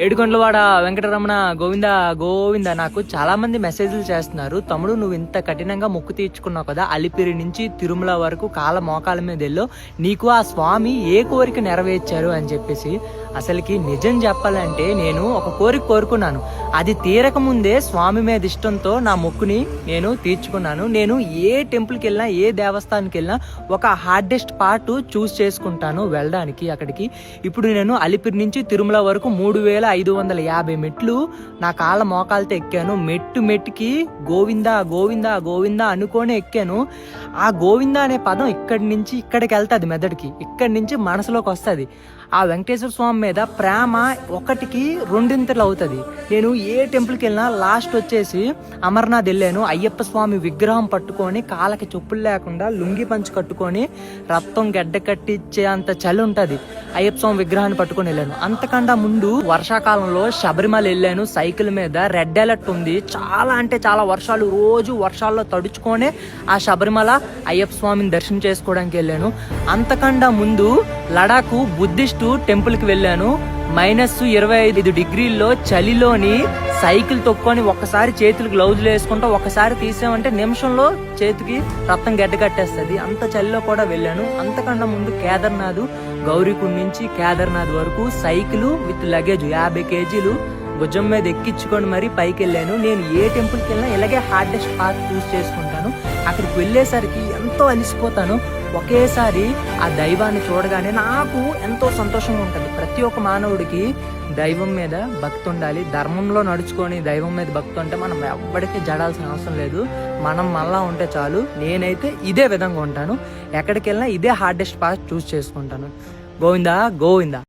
ఏడుకొండలవాడ వెంకటరమణ గోవింద గోవింద. నాకు చాలా మంది మెసేజ్లు చేస్తున్నారు, తమ్ముడు నువ్వు ఇంత కఠినంగా మొక్కు తీర్చుకున్నావు కదా, అలిపిరి నుంచి తిరుమల వరకు కాళ్ళ మోకాల మీద వెళ్ళో, నీకు ఆ స్వామి ఏ కోరిక నెరవేర్చారు అని చెప్పేసి. అసలుకి నిజం చెప్పాలంటే నేను ఒక కోరిక కోరుకున్నాను, అది తీరక ముందే స్వామి మీద ఇష్టంతో నా మొక్కుని నేను తీర్చుకున్నాను. నేను ఏ టెంపుల్కి వెళ్ళినా ఏ దేవస్థానానికి వెళ్ళినా ఒక హార్డెస్ట్ పార్ట్ చూస్ చేసుకుంటాను వెళ్ళడానికి అక్కడికి. ఇప్పుడు నేను అలిపిరి నుంచి తిరుమల వరకు 3550 మెట్లు నా కాళ్ళ మోకాలతో ఎక్కాను. మెట్టుకి గోవిందా గోవిందా గోవిందా అనుకోనే ఎక్కాను. ఆ గోవిందా అనే పదం ఇక్కడి నుంచి ఇక్కడికి వెళ్తుంది మెదడుకి, ఇక్కడి నుంచి మనసులోకి వస్తుంది. ఆ వెంకటేశ్వర స్వామి మీద ప్రేమ ఒకటికి రెండింతలు అవుతుంది. నేను ఏ టెంపుల్కి వెళ్ళినా లాస్ట్ వచ్చేసి అమర్నాథ్ వెళ్ళాను. అయ్యప్ప స్వామి విగ్రహం పట్టుకొని కాళ్ళకి చెప్పులు లేకుండా లుంగి పంచి కట్టుకొని రక్తం గడ్డ కట్టించే అంత చలి ఉంటుంది. అయ్యప్ప స్వామి విగ్రహాన్ని పట్టుకొని వెళ్ళాను. అంతకన్నా ముందు వర్షాకాలంలో శబరిమల వెళ్ళాను సైకిల్ మీద. రెడ్ అలర్ట్ ఉంది, చాలా అంటే చాలా వర్షాలు, రోజు వర్షాల్లో తడుచుకొనే ఆ శబరిమల అయ్యప్ప స్వామిని దర్శనం చేసుకోవడానికి వెళ్ళాను. అంతకన్నా ముందు లడాక్ బుద్ధిస్ట్ టెంపుల్కి వెళ్ళాను. -25 డిగ్రీల్లో చలిలోని సైకిల్ తొక్కొని ఒక్కసారి చేతులకు గ్లౌజులు వేసుకుంటా ఒక్కసారి తీసామంటే నిమిషంలో చేతికి రక్తం గడ్డ కట్టేస్తుంది. అంత చలిలో కూడా వెళ్ళాను. అంతకన్నా ముందు కేదార్నాథ్, గౌరీకుండ్ నుంచి కేదార్నాథ్ వరకు సైకిల్ విత్ లగేజ్ 50 కేజీలు భుజం మీద ఎక్కించుకొని మరీ పైకి వెళ్ళాను. నేను ఏ టెంపుల్కి వెళ్ళినా ఇలాగే హార్డెస్ట్ పాత్ చూస్ చేసుకుంటాను. అక్కడికి వెళ్ళేసరికి ఎంతో అలిసిపోతాను. ఒకేసారి ఆ దైవాన్ని చూడగానే నాకు ఎంతో సంతోషంగా ఉంటుంది. ప్రతి ఒక్క మానవుడికి దైవం మీద భక్తి ఉండాలి. ధర్మంలో నడుచుకొని దైవం మీద భక్తి ఉంటే మనం ఎవ్వడికి జడాల్సిన అవసరం లేదు. మనం మళ్ళా ఉంటే చాలు. నేనైతే ఇదే విధంగా ఉంటాను. ఎక్కడికి వెళ్ళినా ఇదే హార్డెస్ట్ పాత్ చూస్ చేసుకుంటాను. గోవిందా గోవిందా.